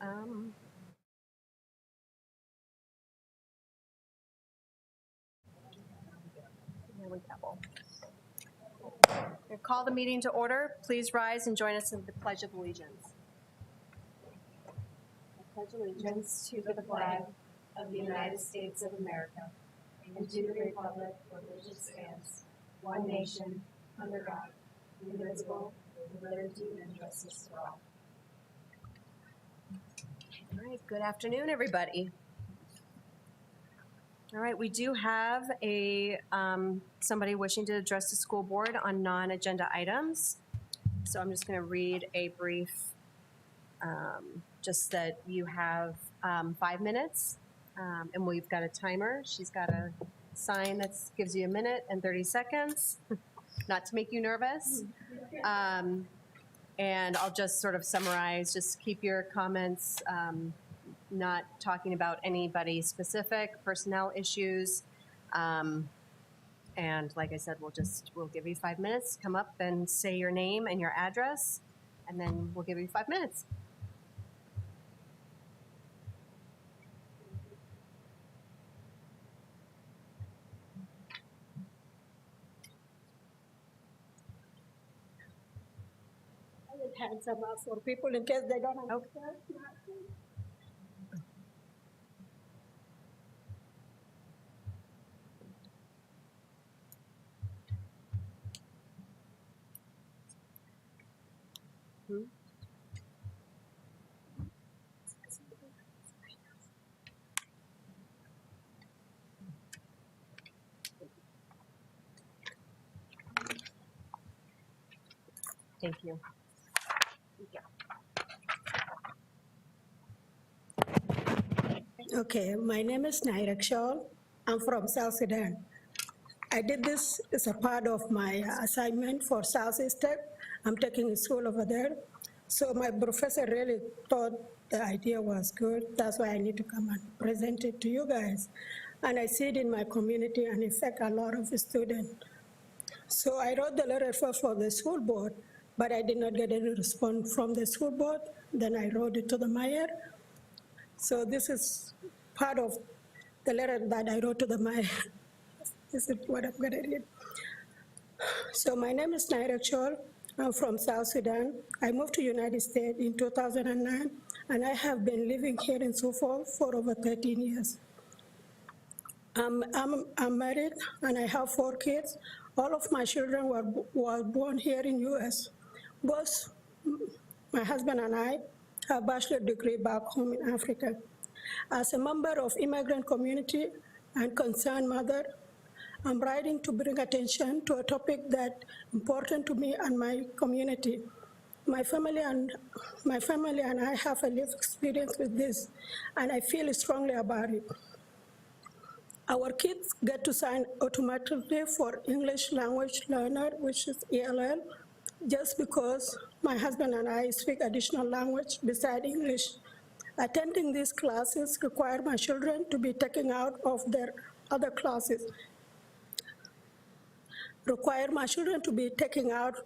There we go. We'll call the meeting to order. Please rise and join us in the Pledge of Allegiance. I pledge allegiance to the flag of the United States of America and to the republic for which it stands, one nation, under God, indivisible, with liberty and justice for all. All right, good afternoon, everybody. All right, we do have somebody wishing to address the school board on non-agenda items. So I'm just going to read a brief, just that you have 5 minutes, and we've got a timer. She's got a sign that gives you a minute and 30 seconds, not to make you nervous. And I'll just sort of summarize, just keep your comments not talking about anybody specific, personnel issues. And like I said, we'll give you 5 minutes, come up and say your name and your address, and then we'll give you 5 minutes. I will hand some out for people in case they don't understand. Thank you. Okay, my name is Naira Shawl. I'm from South Sudan. I did this as a part of my assignment for Southeast Tech. I'm taking a school over there. So my professor really thought the idea was good. That's why I need to come and present it to you guys. And I see it in my community and in fact a lot of students. So I wrote the letter first for the school board, but I did not get any response from the school board. Then I wrote it to the mayor. So this is part of the letter that I wrote to the mayor. This is what I'm gonna read. So my name is Naira Shawl. I'm from South Sudan. I moved to United States in 2009, and I have been living here in Sioux Falls for over 13 years. I'm married, and I have 4 kids. All of my children were born here in US. Both my husband and I have a bachelor's degree back home in Africa. As a member of immigrant community and concerned mother, I'm writing to bring attention to a topic that's important to me and my community. My family and I have a lived experience with this, and I feel strongly about it. Our kids get to sign automatically for English language learner, which is ELL, just because my husband and I speak additional language beside English. Attending these classes require my children to be taken out of their other classes. Require my children to be taken out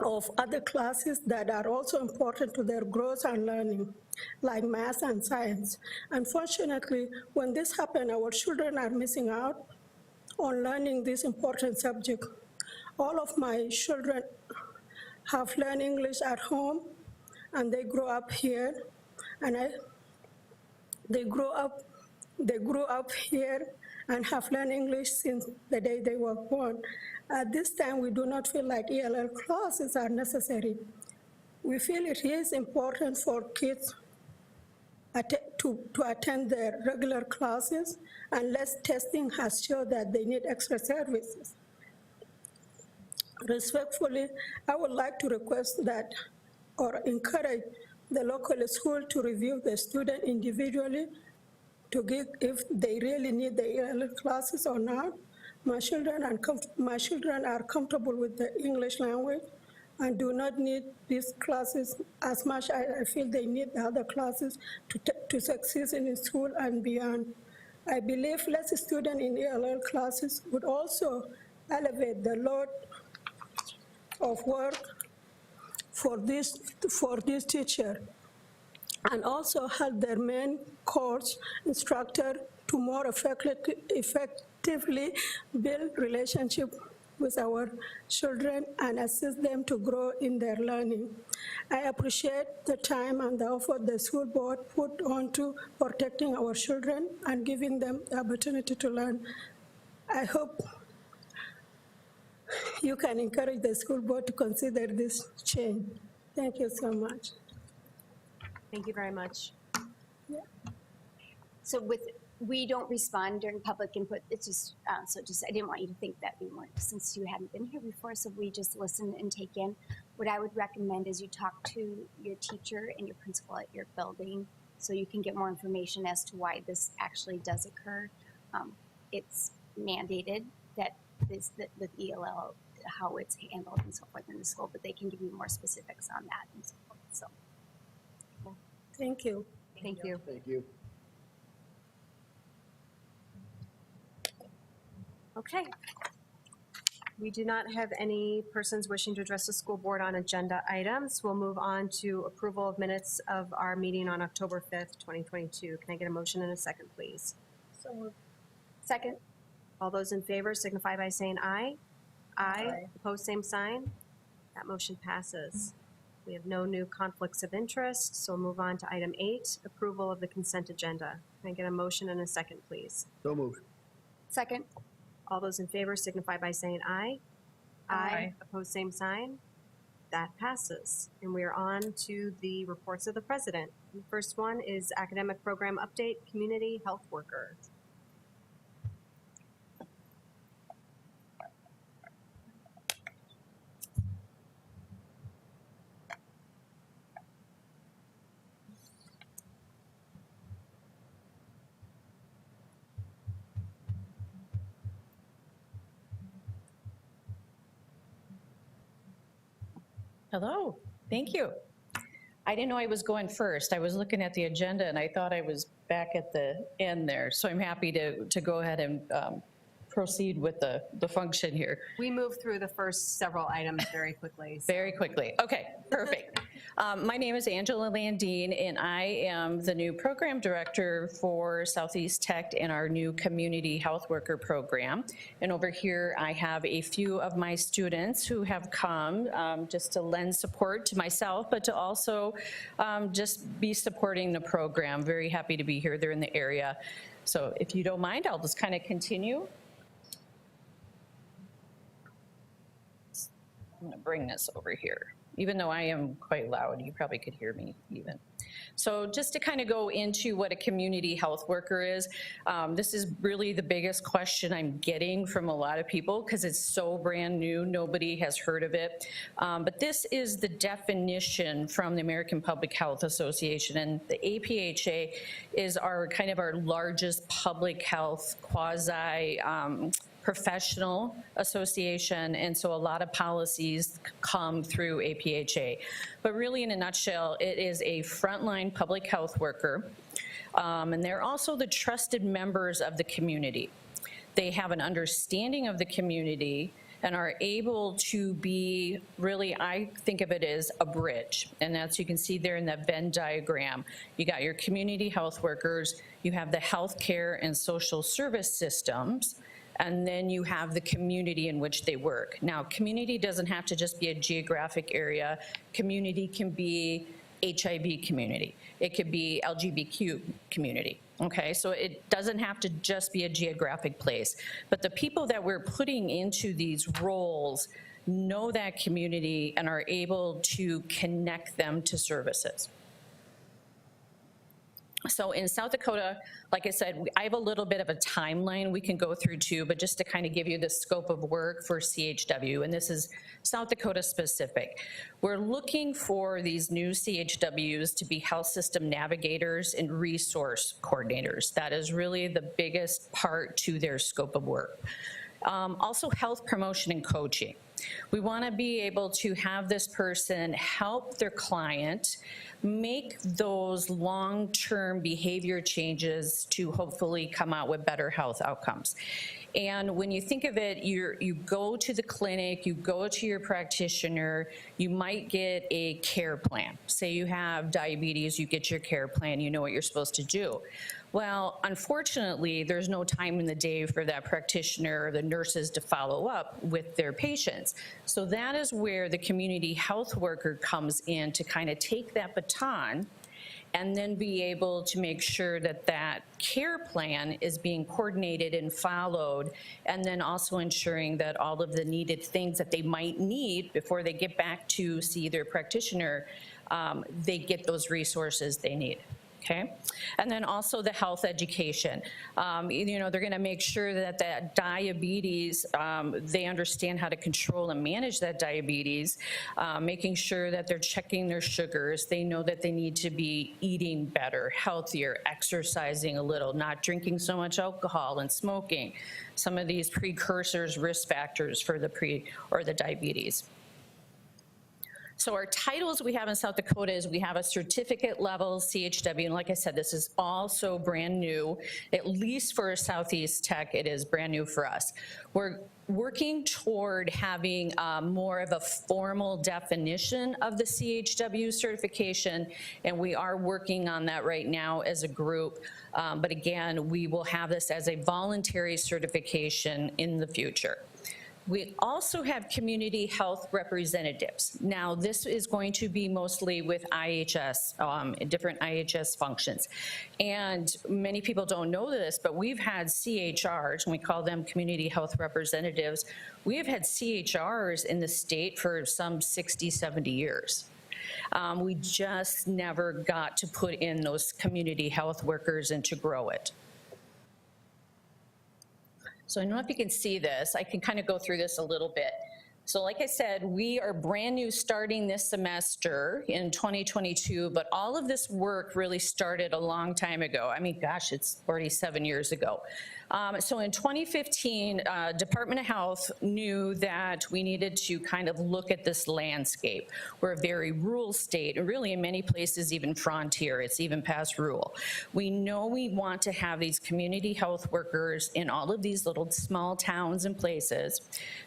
of other classes that are also important to their growth and learning, like math and science. Unfortunately, when this happens, our children are missing out on learning this important subject. All of my children have learned English at home, and they grow up here, and they grew up here and have learned English since the day they were born. At this time, we do not feel like ELL classes are necessary. We feel it is important for kids to attend their regular classes, unless testing has shown that they need extra services. Respectfully, I would like to request that or encourage the local school to review the student individually to give if they really need the ELL classes or not. My children are comfortable with the English language and do not need these classes as much as I feel they need the other classes to succeed in school and beyond. I believe less students in ELL classes would also elevate the load of work for this teacher. and also help their main course instructor to more effectively build relationship with our children and assist them to grow in their learning. I appreciate the time and the effort the school board put onto protecting our children and giving them the opportunity to learn. I hope you can encourage the school board to consider this change. Thank you so much. Thank you very much. Yeah. So we don't respond during public input. It's just, I didn't want you to think that we weren't, since you hadn't been here before, so we just listen and take in. What I would recommend is you talk to your teacher and your principal at your building so you can get more information as to why this actually does occur. It's mandated that with ELL, how it's handled and so forth in the school, but they can give you more specifics on that and so forth. So. Thank you. Thank you. Thank you. Okay. We do not have any persons wishing to address the school board on agenda items. We'll move on to approval of minutes of our meeting on October 5th, 2022. Can I get a motion and a second, please? So moved. Second. All those in favor signify by saying aye. Aye. Opposed, same sign. That motion passes. We have no new conflicts of interest, so we'll move on to item 8, approval of the consent agenda. Can I get a motion and a second, please? So moved. Second. All those in favor signify by saying aye. Aye. Opposed, same sign. That passes. And we are on to the reports of the president. The first one is academic program update, community health worker. Hello, thank you. I didn't know I was going first. I was looking at the agenda and I thought I was back at the end there. So I'm happy to go ahead and proceed with the function here. We moved through the first several items very quickly. Very quickly. Okay, perfect. My name is Angela Landine, and I am the new program director for Southeast Tech and our new community health worker program. And over here, I have a few of my students who have come just to lend support to myself, but to also just be supporting the program. Very happy to be here. They're in the area. So if you don't mind, I'll just kind of continue. I'm gonna bring this over here. Even though I am quite loud, you probably could hear me even. So just to kind of go into what a community health worker is, this is really the biggest question I'm getting from a lot of people because it's so brand new, nobody has heard of it. But this is the definition from the American Public Health Association, and the APHA is our kind of our largest public health quasi professional association, and so a lot of policies come through APHA. But really, in a nutshell, it is a frontline public health worker, and they're also the trusted members of the community. They have an understanding of the community and are able to be really, I think of it as a bridge, and that's, you can see there in that Venn diagram. You got your community health workers, you have the healthcare and social service systems, and then you have the community in which they work. Now, community doesn't have to just be a geographic area. Community can be HIV community. It could be LGBTQ community, okay? So it doesn't have to just be a geographic place. But the people that we're putting into these roles know that community and are able to connect them to services. So in South Dakota, like I said, I have a little bit of a timeline we can go through too, but just to kind of give you the scope of work for CHW, and this is South Dakota specific. We're looking for these new CHWs to be health system navigators and resource coordinators. That is really the biggest part to their scope of work. Also health promotion and coaching. We want to be able to have this person help their client make those long-term behavior changes to hopefully come out with better health outcomes. And when you think of it, you go to the clinic, you go to your practitioner, you might get a care plan. Say you have diabetes, you get your care plan, you know what you're supposed to do. Well, unfortunately, there's no time in the day for that practitioner or the nurses to follow up with their patients. So that is where the community health worker comes in to kind of take that baton and then be able to make sure that that care plan is being coordinated and followed, and then also ensuring that all of the needed things that they might need before they get back to see their practitioner, they get those resources they need. Okay, and then also the health education. You know, they're going to make sure that that diabetes, they understand how to control and manage that diabetes, making sure that they're checking their sugars. They know that they need to be eating better, healthier, exercising a little, not drinking so much alcohol and smoking. Some of these precursors, risk factors for the diabetes. So our titles we have in South Dakota is we have a certificate level CHW, and like I said, this is also brand new, at least for Southeast Tech, it is brand new for us. We're working toward having more of a formal definition of the CHW certification, and we are working on that right now as a group. But again, we will have this as a voluntary certification in the future. We also have community health representatives. Now, this is going to be mostly with IHS, different IHS functions. And many people don't know this, but we've had CHRs, and we call them community health representatives. We have had CHRs in the state for some 60, 70 years. We just never got to put in those community health workers and to grow it. So I don't know if you can see this. I can kind of go through this a little bit. So like I said, we are brand new starting this semester in 2022, but all of this work really started a long time ago. I mean, gosh, it's already 7 years ago. So in 2015, Department of Health knew that we needed to kind of look at this landscape. We're a very rural state, and really in many places even frontier, it's even past rural. We know we want to have these community health workers in all of these little small towns and places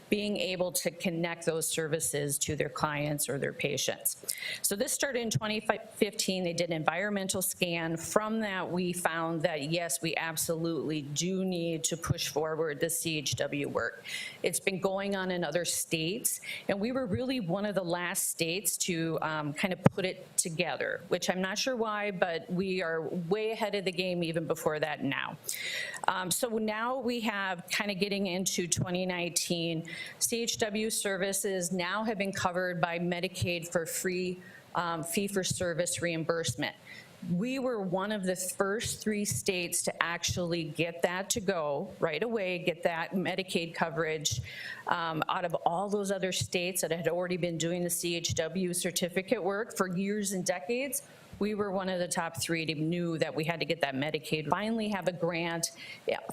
being able to connect those services to their clients or their patients. So this started in 2015. They did an environmental scan. From that, we found that, yes, we absolutely do need to push forward the CHW work. It's been going on in other states, and we were really one of the last states to kind of put it together, which I'm not sure why, but we are way ahead of the game even before that now. So now we have kind of getting into 2019, CHW services now have been covered by Medicaid for free fee-for-service reimbursement. We were one of the first 3 states to actually get that to go right away, get that Medicaid coverage out of all those other states that had already been doing the CHW certificate work for years and decades. We were one of the top 3 to knew that we had to get that Medicaid. Finally have a grant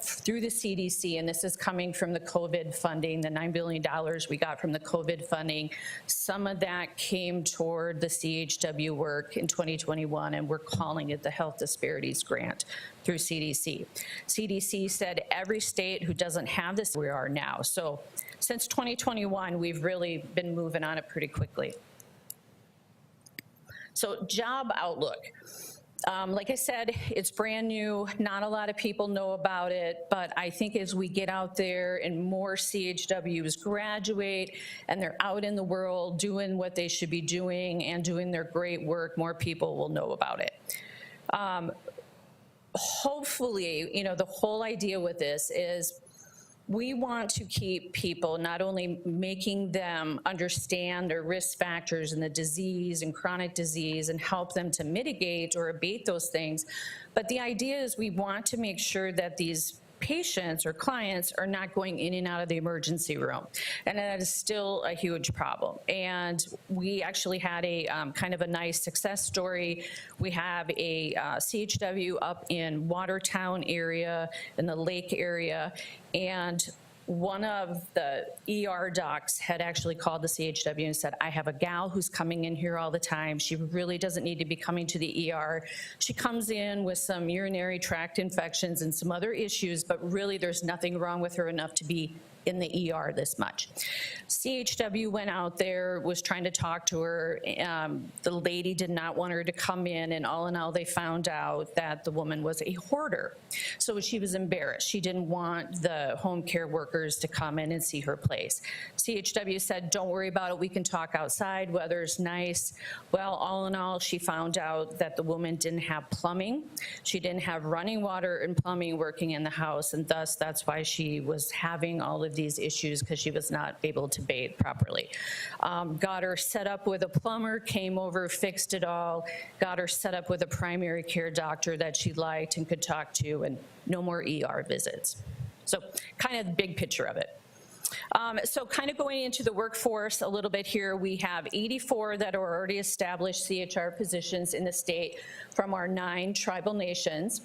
through the CDC, and this is coming from the COVID funding, the $9 billion we got from the COVID funding. Some of that came toward the CHW work in 2021, and we're calling it the Health Disparities Grant through CDC. CDC said every state who doesn't have this, we are now. So since 2021, we've really been moving on it pretty quickly. So job outlook. Like I said, it's brand new. Not a lot of people know about it, but I think as we get out there and more CHWs graduate and they're out in the world doing what they should be doing and doing their great work, more people will know about it. Hopefully, you know, the whole idea with this is we want to keep people, not only making them understand their risk factors and the disease and chronic disease and help them to mitigate or abate those things, but the idea is we want to make sure that these patients or clients are not going in and out of the emergency room. And that is still a huge problem. And we actually had a kind of a nice success story. We have a CHW up in Watertown area, in the lake area, and one of the ER docs had actually called the CHW and said, I have a gal who's coming in here all the time. She really doesn't need to be coming to the ER. She comes in with some urinary tract infections and some other issues, but really there's nothing wrong with her enough to be in the ER this much. CHW went out there, was trying to talk to her. The lady did not want her to come in all, they found out that the woman was a hoarder. So she was embarrassed. She didn't want the home care workers to come in and see her place. CHW said, don't worry about it. We can talk outside. Weather's nice. Well, all in all, she found out that the woman didn't have plumbing. She didn't have running water and plumbing working in the house, and thus that's why she was having all of these issues, because she was not able to bathe properly. Got her set up with a plumber, came over, fixed it all, got her set up with a primary care doctor that she liked and could talk to, and no more ER visits. So kind of the big picture of it. So kind of going into the workforce a little bit here, we have 84 that are already established CHR positions in the state from our 9 tribal nations.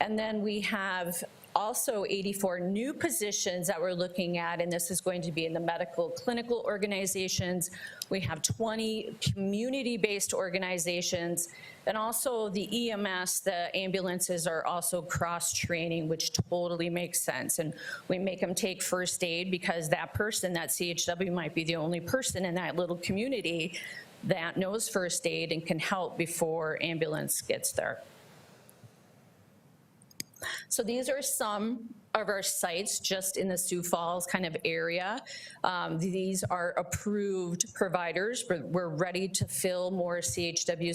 And then we have also 84 new positions that we're looking at, and this is going to be in the medical clinical organizations. We have 20 community-based organizations, and also the EMS, the ambulances are also cross-training, which totally makes sense. And we make them take first aid because that person, that CHW, might be the only person in that little community that knows first aid and can help before ambulance gets there. So these are some of our sites just in the Sioux Falls kind of area. These are approved providers. We're ready to fill more CHW,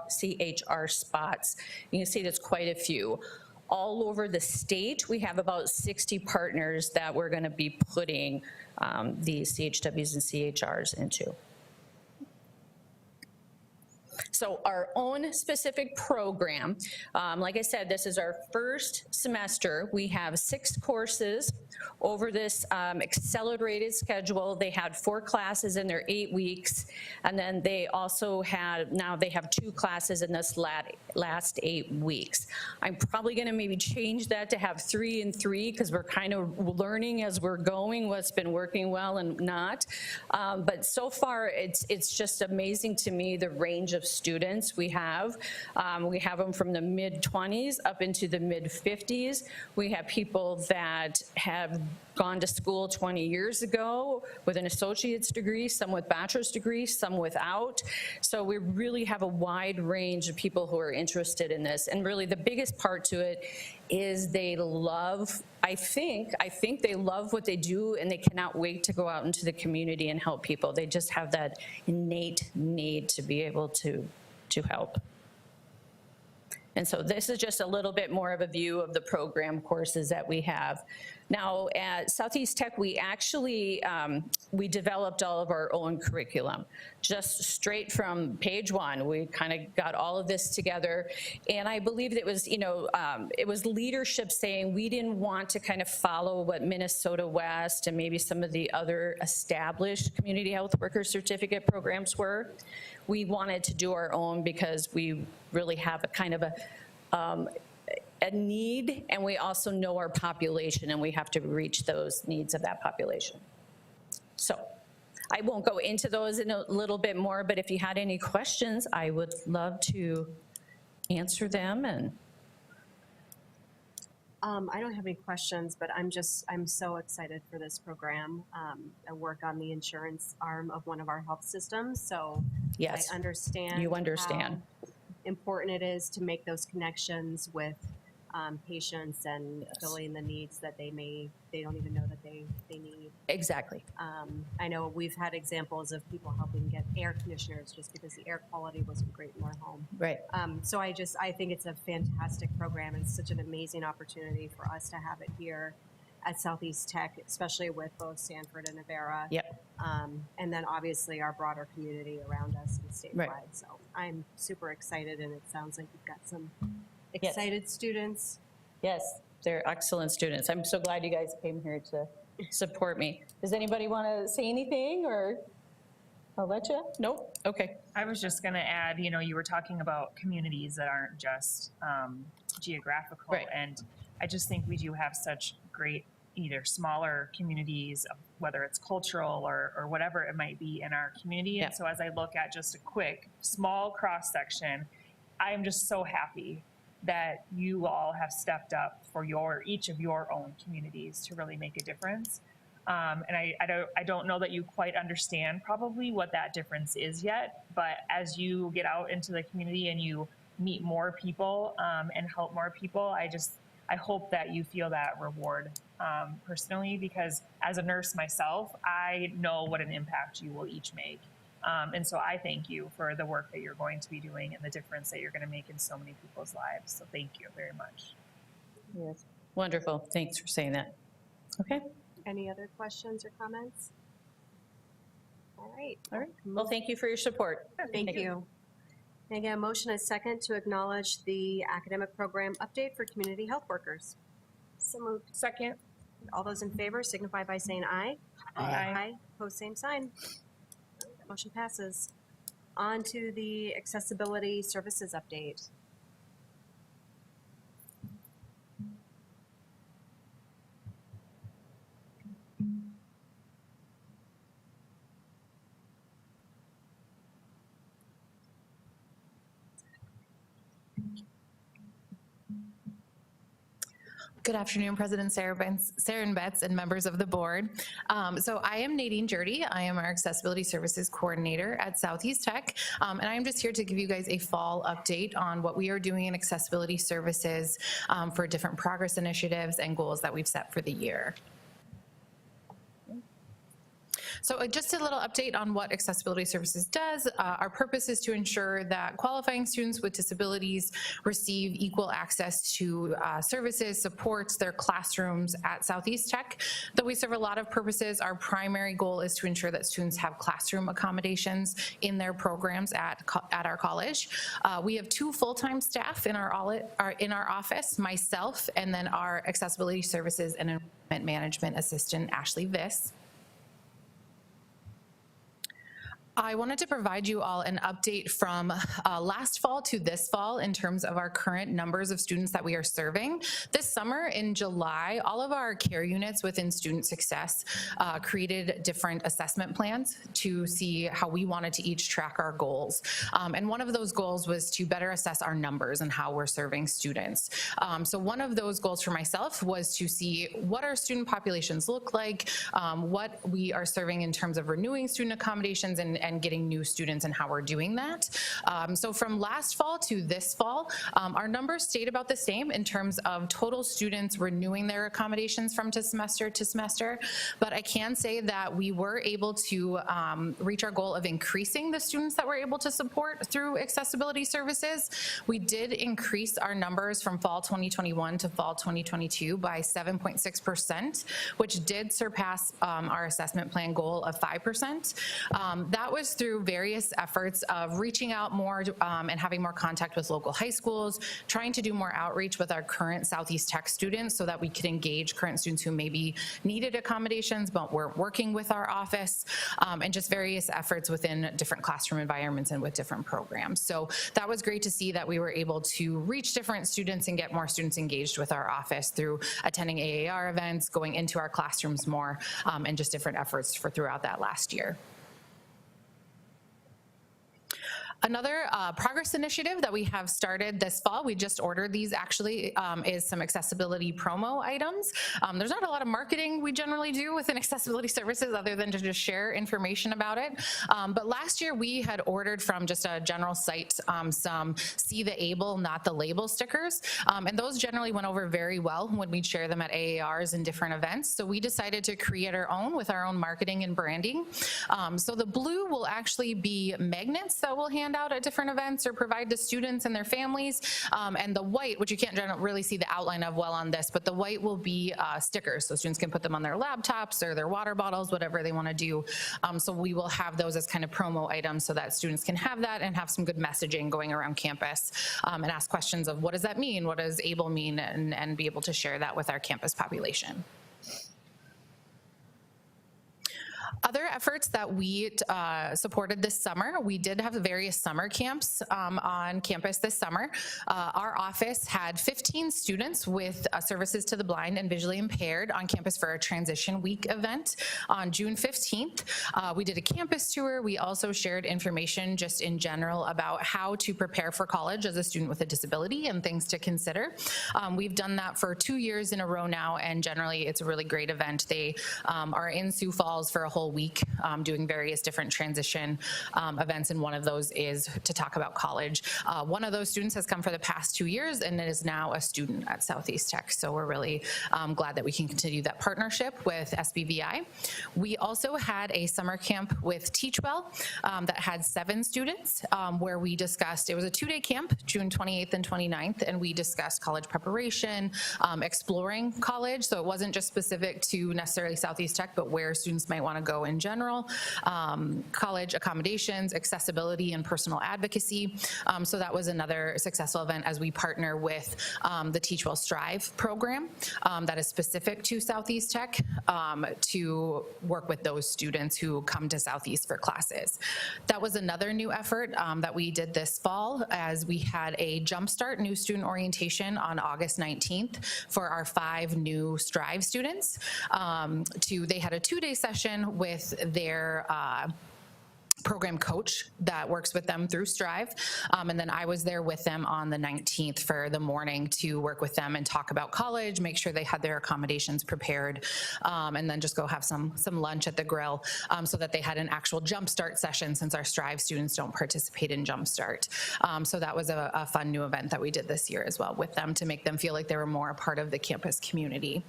CHR spots. You can see there's quite a few. All over the state, we have about 60 partners that we're going to be putting these CHWs and CHRs into. So our own specific program, like I said, this is our first semester. We have 6 courses over this accelerated schedule. They had 4 classes in their 8 weeks, and then they also had, now they have 2 classes in this last 8 weeks. I'm probably gonna maybe change that to have 3 and 3, because we're kind of learning as we're going what's been working well and not. But so far, it's just amazing to me the range of students we have. We have them from the mid-20s up into the mid-50s. We have people that have gone to school 20 years ago with an associate's degree, some with bachelor's degrees, some without. So we really have a wide range of people who are interested in this. And really the biggest part to it is they love, I think they love what they do, and they cannot wait to go out into the community and help people. They just have that innate need to be able to help. And so this is just a little bit more of a view of the program courses that we have. Now at Southeast Tech, we actually, we developed all of our own curriculum, just straight from page 1. We kind of got all of this together. And I believe it was, it was leadership saying we didn't want to kind of follow what Minnesota West and maybe some of the other established community health worker certificate programs were. We wanted to do our own because we really have a kind of a need, and we also know our population, and we have to reach those needs of that population. So I won't go into those in a little bit more, but if you had any questions, I would love to answer them. And I don't have any questions, but I'm so excited for this program. I work on the insurance arm of one of our health systems, so yes, I understand. You understand how important it is to make those connections with patients and yes, filling the needs that they don't even know that they need. Exactly. I know we've had examples of people helping get air conditioners just because the air quality wasn't great in their home. Right. So I think it's a fantastic program. It's such an amazing opportunity for us to have it here at Southeast Tech, especially with both Sanford and Avera. Yep. And then obviously our broader community around us and statewide. Right. So I'm super excited, and it sounds like you've got some excited yes, students. Yes, they're excellent students. I'm so glad you guys came here to support me. Does anybody want to say anything, or I'll let you? Nope. Okay. I was just going to add, you were talking about communities that aren't just geographical. Right. And I just think we do have such great either smaller communities, whether it's cultural or whatever it might be in our community. Yeah. And so as I look at just a quick, small cross section, I am just so happy that you all have stepped up for each of your own communities to really make a difference. And I don't know that you quite understand probably what that difference is yet, but as you get out into the community and you meet more people and help more people, I hope that you feel that reward personally, because as a nurse myself, I know what an impact you will each make. And so I thank you for the work that you're going to be doing and the difference that you're going to make in so many people's lives. So thank you very much. Yes. Wonderful. Thanks for saying that. Okay. Any other questions or comments? All right. All right. Well, thank you for your support. Thank you. Can I get a motion and second to acknowledge the academic program update for community health workers? So moved. Second. All those in favor signify by saying aye. Aye. Pose same sign. Motion passes. On to the accessibility services update. Good afternoon, President Sarah and Betts and members of the board. So I am Nadine Jurdy. I am our Accessibility Services Coordinator at Southeast Tech. And I am just here to give you guys a fall update on what we are doing in accessibility services for different progress initiatives and goals that we've set for the year. So just a little update on what Accessibility Services does. Our purpose is to ensure that qualifying students with disabilities receive equal access to services, supports, their classrooms at Southeast Tech. Though we serve a lot of purposes, our primary goal is to ensure that students have classroom accommodations in their programs at our college. We have 2 full-time staff in our office, myself, and then our Accessibility Services and Enrollment Management Assistant, Ashley Viss. I wanted to provide you all an update from last fall to this fall in terms of our current numbers of students that we are serving. This summer in July, all of our care units within Student Success created different assessment plans to see how we wanted to each track our goals. And one of those goals was to better assess our numbers and how we're serving students. So one of those goals for myself was to see what our student populations look like, what we are serving in terms of renewing student accommodations and getting new students and how we're doing that. So from last fall to this fall, our numbers stayed about the same in terms of total students renewing their accommodations from semester to semester. But I can say that we were able to reach our goal of increasing the students that we're able to support through accessibility services. We did increase our numbers from fall 2021 to fall 2022 by 7.6%, which did surpass our assessment plan goal of 5%. That was through various efforts of reaching out more and having more contact with local high schools, trying to do more outreach with our current Southeast Tech students so that we could engage current students who maybe needed accommodations but weren't working with our office, and just various efforts within different classroom environments and with different programs. So that was great to see that we were able to reach different students and get more students engaged with our office through attending AAR events, going into our classrooms more, and just different efforts for throughout that last year. Another progress initiative that we have started this fall, we just ordered these actually, is some accessibility promo items. There's not a lot of marketing we generally do within accessibility services other than to just share information about it. But last year we had ordered from just a general site some See the Able, Not the Label stickers. And those generally went over very well when we'd share them at AARs and different events. So we decided to create our own with our own marketing and branding. So the blue will actually be magnets that we'll hand out at different events or provide to students and their families. And the white, which you can't really see the outline of well on this, but the white will be stickers. So students can put them on their laptops or their water bottles, whatever they want to do. So we will have those as kind of promo items so that students can have that and have some good messaging going around campus and ask questions of what does that mean? What does ABLE mean? And be able to share that with our campus population. Other efforts that we supported this summer, we did have various summer camps on campus this summer. Our office had 15 students with services to the blind and visually impaired on campus for a transition week event on June 15th. We did a campus tour. We also shared information just in general about how to prepare for college as a student with a disability and things to consider. We've done that for 2 years in a row now, and generally it's a really great event. They are in Sioux Falls for a whole week doing various different transition events, and one of those is to talk about college. One of those students has come for the past 2 years and is now a student at Southeast Tech, so we're really glad that we can continue that partnership with SBVI. We also had a summer camp with Teachwell that had 7 students where we discussed, it was a 2-day camp, June 28th and 29th, and we discussed college preparation, exploring college, so it wasn't just specific to necessarily Southeast Tech, but where students might want to go in general, college accommodations, accessibility, and personal advocacy. So that was another successful event as we partner with the Teachwell Strive program that is specific to Southeast Tech to work with those students who come to Southeast for classes. That was another new effort that we did this fall as we had a Jumpstart new student orientation on August 19th for our 5 new Strive students. They had a 2-day session with their program coach that works with them through Strive. And then I was there with them on the 19th for the morning to work with them and talk about college, make sure they had their accommodations prepared, and then just go have some lunch at the grill so that they had an actual Jumpstart session since our Strive students don't participate in Jumpstart. So that was a fun new event that we did this year as well with them to make them feel like they were more a part of the campus community.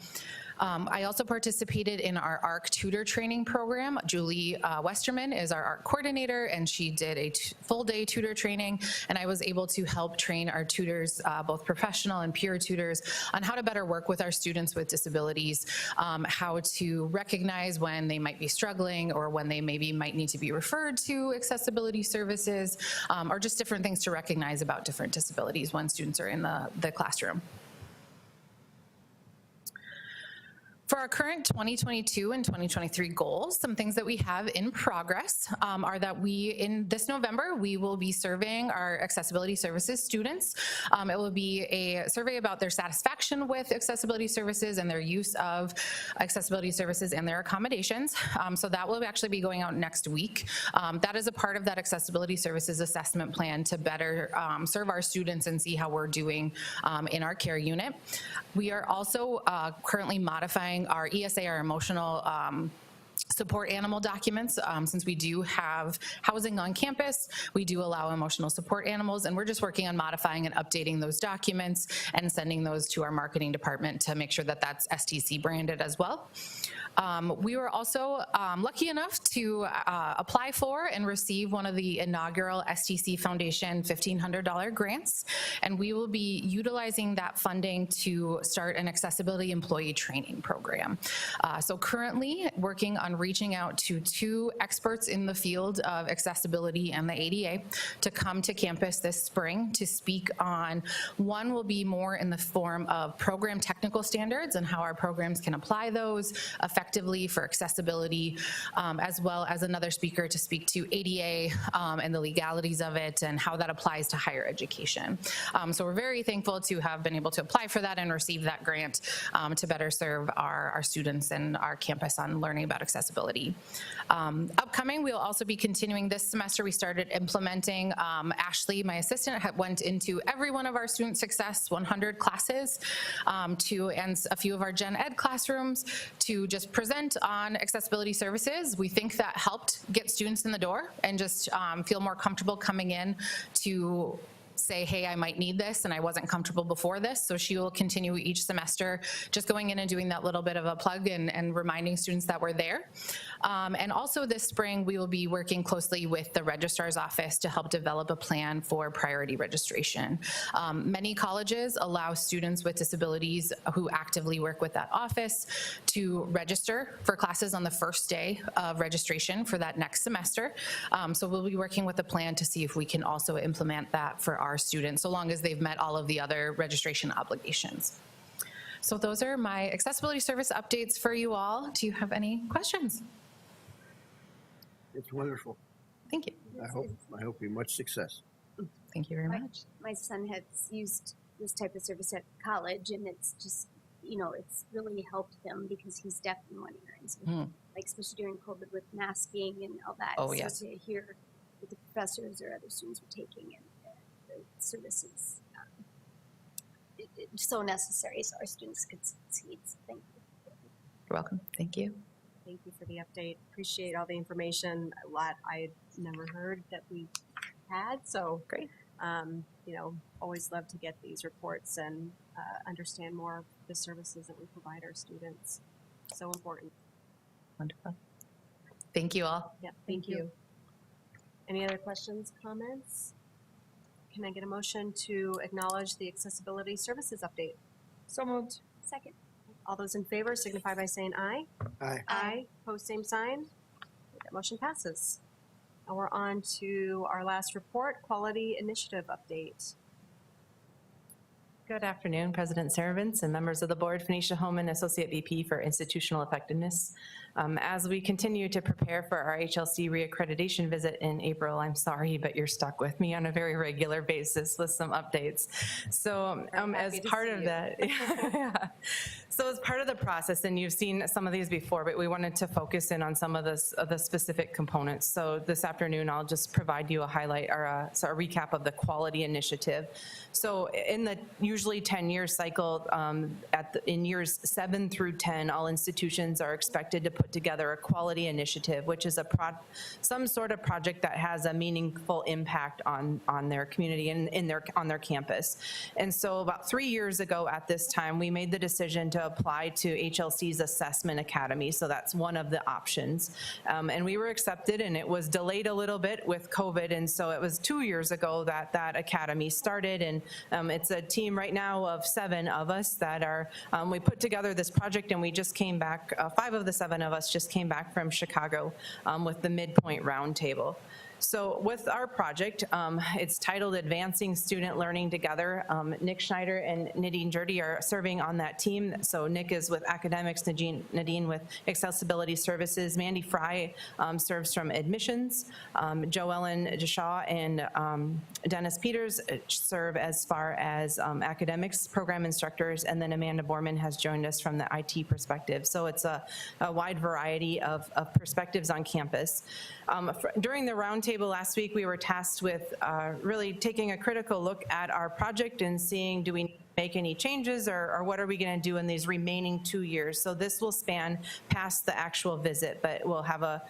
I also participated in our ARC tutor training program. Julie Westerman is our ARC coordinator, and she did a full-day tutor training, and I was able to help train our tutors, both professional and peer tutors, on how to better work with our students with disabilities, how to recognize when they might be struggling or when they maybe might need to be referred to accessibility services, or just different things to recognize about different disabilities when students are in the classroom. For our current 2022 and 2023 goals, some things that we have in progress are that in this November, we will be surveying our accessibility services students. It will be a survey about their satisfaction with accessibility services and their use of accessibility services and their accommodations. So that will actually be going out next week. That is a part of that accessibility services assessment plan to better serve our students and see how we're doing in our care unit. We are also currently modifying our ESA, our emotional support animal documents. Since we do have housing on campus, we do allow emotional support animals, and we're just working on modifying and updating those documents and sending those to our marketing department to make sure that that's STC branded as well. We were also lucky enough to apply for and receive one of the inaugural STC Foundation $1,500 grants, and we will be utilizing that funding to start an accessibility employee training program. So currently working on reaching out to 2 experts in the field of accessibility and the ADA to come to campus this spring to speak on. One will be more in the form of program technical standards and how our programs can apply those effectively for accessibility, as well as another speaker to speak to ADA and the legalities of it and how that applies to higher education. So we're very thankful to have been able to apply for that and receive that grant to better serve our students and our campus on learning about accessibility. Upcoming, we'll also be continuing this semester. We started implementing, Ashley, my assistant, went into every one of our student success 100 classes and a few of our gen ed classrooms to just present on accessibility services. We think that helped get students in the door and just feel more comfortable coming in to say, hey, I might need this and I wasn't comfortable before this. So she will continue each semester just going in and doing that little bit of a plug and reminding students that we're there. And also this spring, we will be working closely with the registrar's office to help develop a plan for priority registration. Many colleges allow students with disabilities who actively work with that office to register for classes on the first day of registration for that next semester. So we'll be working with a plan to see if we can also implement that for our students, so long as they've met all of the other registration obligations. So those are my accessibility service updates for you all. Do you have any questions? It's wonderful. Thank you. I hope you much success. Thank you very much. My son has used this type of service at college, and it's just, it's really helped him because he's deaf in one ear. And so, like, especially during COVID with masking and all that. Oh, so yes. to hear what the professors or other students were taking, and the services, it's so necessary so our students could succeed. So thank you. You're welcome. Thank you. Thank you for the update. Appreciate all the information. A lot I never heard that we had. So Great. Always love to get these reports and understand more of the services that we provide our students. So important. Wonderful. Thank you all. Yeah, thank you. Any other questions, comments? Can I get a motion to acknowledge the accessibility services update? So moved. Second. All those in favor signify by saying aye. Aye. Aye. Pose same sign. That motion passes. Now we're on to our last report, Quality Initiative Update. Good afternoon, President Servants and members of the board. Phoenicia Homan, Associate VP for Institutional Effectiveness. As we continue to prepare for our HLC reaccreditation visit in April, I'm sorry, but you're stuck with me on a very regular basis with some updates. So as part of that, yeah. So as part of the process, and you've seen some of these before, but we wanted to focus in on some of the specific components. So this afternoon, I'll just provide you a highlight or a recap of the quality initiative. So in the usually 10-year cycle, in years 7 through 10, all institutions are expected to put together a quality initiative, which is some sort of project that has a meaningful impact on their community and on their campus. And so about 3 years ago at this time, we made the decision to apply to HLC's Assessment Academy. So that's one of the options. And we were accepted, and it was delayed a little bit with COVID. And so it was 2 years ago that that academy started. And it's a team right now of 7 of us that are, we put together this project, and we just came back, 5 of the 7 of us just came back from Chicago with the Midpoint Roundtable. So with our project, it's titled Advancing Student Learning Together. Nick Schneider and Nadine Jurdy are serving on that team. So Nick is with academics, Nadine with accessibility services. Mandy Fry serves from admissions. Joellen Deshaw and Dennis Peters serve as far as academics, program instructors, and then Amanda Borman has joined us from the IT perspective. So it's a wide variety of perspectives on campus. During the roundtable last week, we were tasked with really taking a critical look at our project and seeing, do we make any changes, or what are we going to do in these remaining 2 years? So this will span past the actual visit, but we'll have a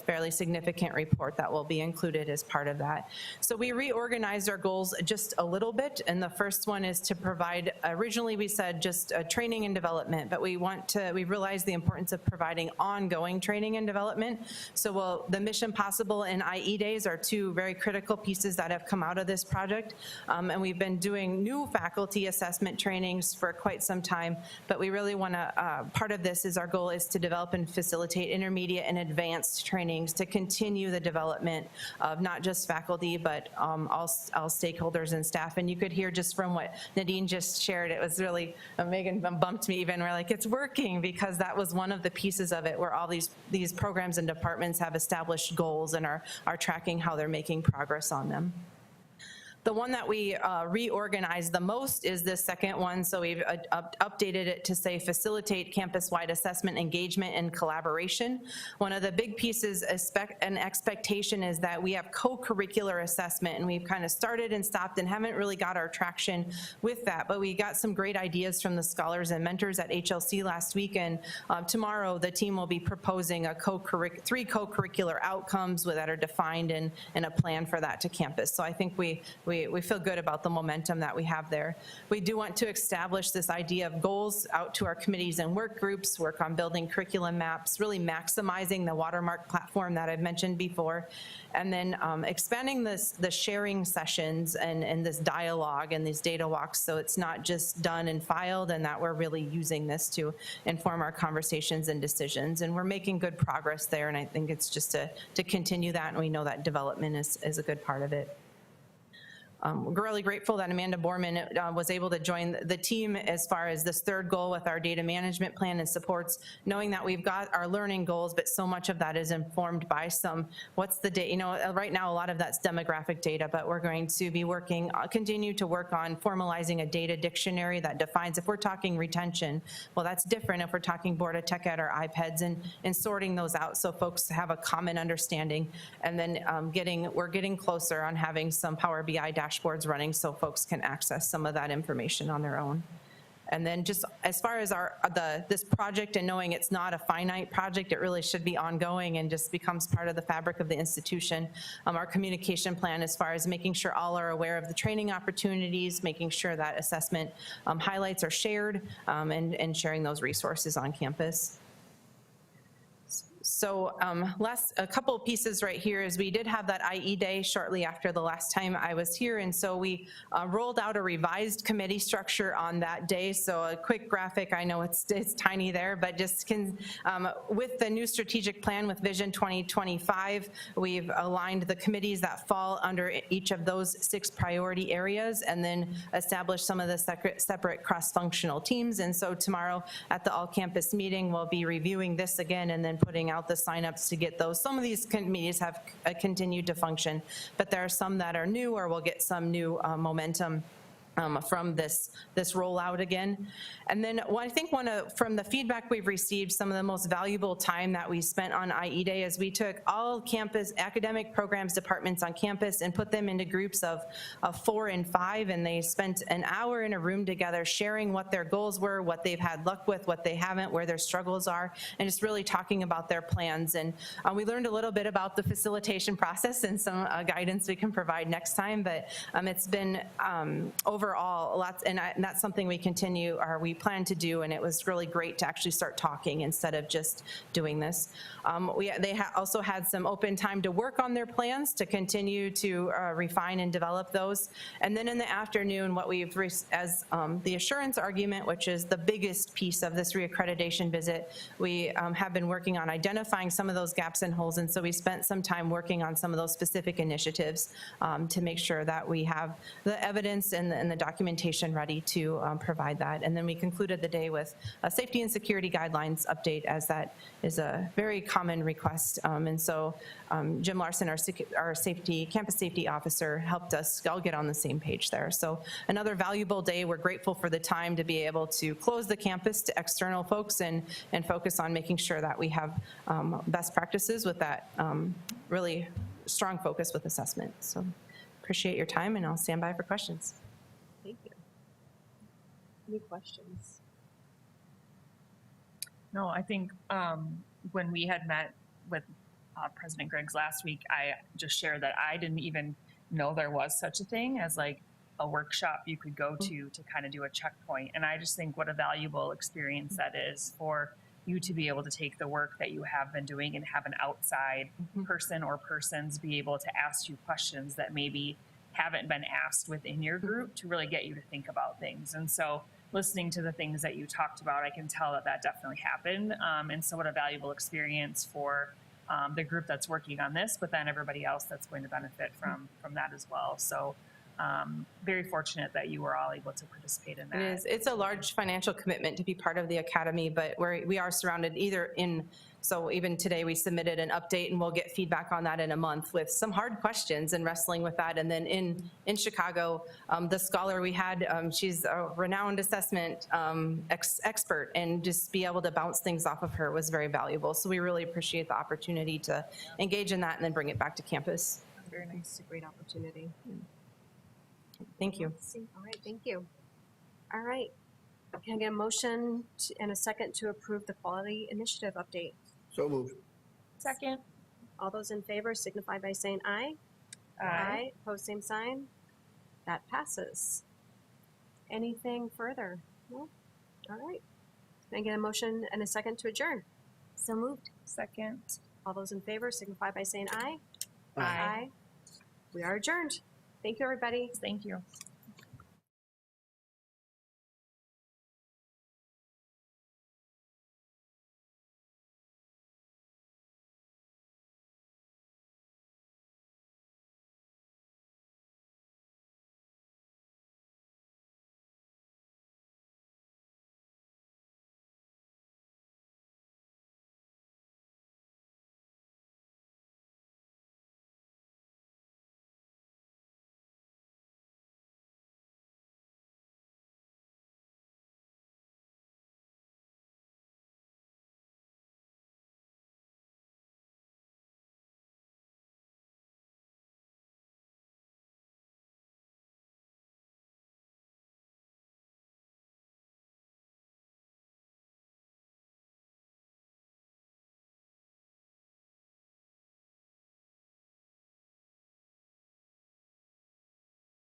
fairly significant report that will be included as part of that. So we reorganized our goals just a little bit, and the first one is to provide, originally we said just training and development, but we realized the importance of providing ongoing training and development. So the Mission Possible and IE Days are 2 very critical pieces that have come out of this project, and we've been doing new faculty assessment trainings for quite some time, but we really want to, part of this is our goal is to develop and facilitate intermediate and advanced trainings to continue the development of not just faculty, but all stakeholders and staff. And you could hear just from what Nadine just shared, it was really, Megan bumped me even, we're like, it's working, because that was one of the pieces of it where all these programs and departments have established goals and are tracking how they're making progress on them. The one that we reorganized the most is this second one. So we've updated it to say facilitate campus-wide assessment, engagement, and collaboration. One of the big pieces and expectation is that we have co-curricular assessment, and we've kind of started and stopped and haven't really got our traction with that. But we got some great ideas from the scholars and mentors at HLC last week, and tomorrow the team will be proposing 3 co-curricular outcomes that are defined and a plan for that to campus. So I think we feel good about the momentum that we have there. We do want to establish this idea of goals out to our committees and work groups, work on building curriculum maps, really maximizing the watermark platform that I've mentioned before, and then expanding the sharing sessions and this dialogue and these data walks, so it's not just done and filed, and that we're really using this to inform our conversations and decisions. And we're making good progress there, and I think it's just to continue that, and we know that development is a good part of it. we're really grateful that Amanda Borman was able to join the team as far as this third goal with our data management plan and supports, knowing that we've got our learning goals, but so much of that is informed by what's the data, right now a lot of that's demographic data, but we're going to be continue to work on formalizing a data dictionary that defines, if we're talking retention, well, that's different if we're talking Board of Tech Ed or iPads, and sorting those out so folks have a common understanding. And then we're getting closer on having some Power BI dashboards running so folks can access some of that information on their own. And then just as far as this project and knowing it's not a finite project, it really should be ongoing and just becomes part of the fabric of the institution. Our communication plan as far as making sure all are aware of the training opportunities, making sure that assessment highlights are shared, and sharing those resources on campus. So a couple of pieces right here is we did have that IE day shortly after the last time I was here, and so we rolled out a revised committee structure on that day. So a quick graphic, I know it's tiny there, but just with the new strategic plan with Vision 2025, we've aligned the committees that fall under each of those 6 priority areas and then established some of the separate cross-functional teams. And so tomorrow at the all-campus meeting, we'll be reviewing this again and then putting out the signups to get those. Some of these committees have continued to function, but there are some that are new, or we'll get some new momentum from this rollout again. And then I think from the feedback we've received, some of the most valuable time that we spent on IE Day is we took all campus academic programs departments on campus and put them into groups of 4 and 5, and they spent an hour in a room together sharing what their goals were, what they've had luck with, what they haven't, where their struggles are, and just really talking about their plans. And we learned a little bit about the facilitation process and some guidance we can provide next time, but it's been overall lots, and that's something we plan to do, and it was really great to actually start talking instead of just doing this. They also had some open time to work on their plans to continue to refine and develop those. And then in the afternoon, what we've, as the assurance argument, which is the biggest piece of this reaccreditation visit, we have been working on identifying some of those gaps and holes, and so we spent some time working on some of those specific initiatives to make sure that we have the evidence and the documentation ready to provide that. And then we concluded the day with a safety and security guidelines update, as that is a very common request. And so Jim Larson, our campus safety officer, helped us all get on the same page there. So another valuable day. We're grateful for the time to be able to close the campus to external folks and focus on making sure that we have best practices with that really strong focus with assessment. So appreciate your time, and I'll stand by for questions. Thank you. Any questions? No, I think when we had met with President Griggs last week, I just shared that I didn't even know there was such a thing as like a workshop you could go to kind of do a checkpoint. And I just think what a valuable experience that is for you to be able to take the work that you have been doing and have an outside person or persons be able to ask you questions that maybe haven't been asked within your group to really get you to think about things. And so listening to the things that you talked about, I can tell that definitely happened. And so what a valuable experience for the group that's working on this, but then everybody else that's going to benefit from that as well. So very fortunate that you were all able to participate in that. It is. It's a large financial commitment to be part of the academy, but we are surrounded so even today we submitted an update, and we'll get feedback on that in a month with some hard questions and wrestling with that. And then in Chicago, the scholar we had, she's a renowned assessment expert, and just be able to bounce things off of her was very valuable. So we really appreciate the opportunity to engage in that and then bring it back to campus. Very nice. It's a great opportunity. Thank you. All right, thank you. All right. Can I get a motion and a second to approve the quality initiative update? So moved. Second. All those in favor signify by saying aye. Aye. Opposed, same sign. That passes. Anything further? No? All right. Can I get a motion and a second to adjourn? So moved. Second. All those in favor signify by saying aye. Aye. We are adjourned. Thank you, everybody. Thank you.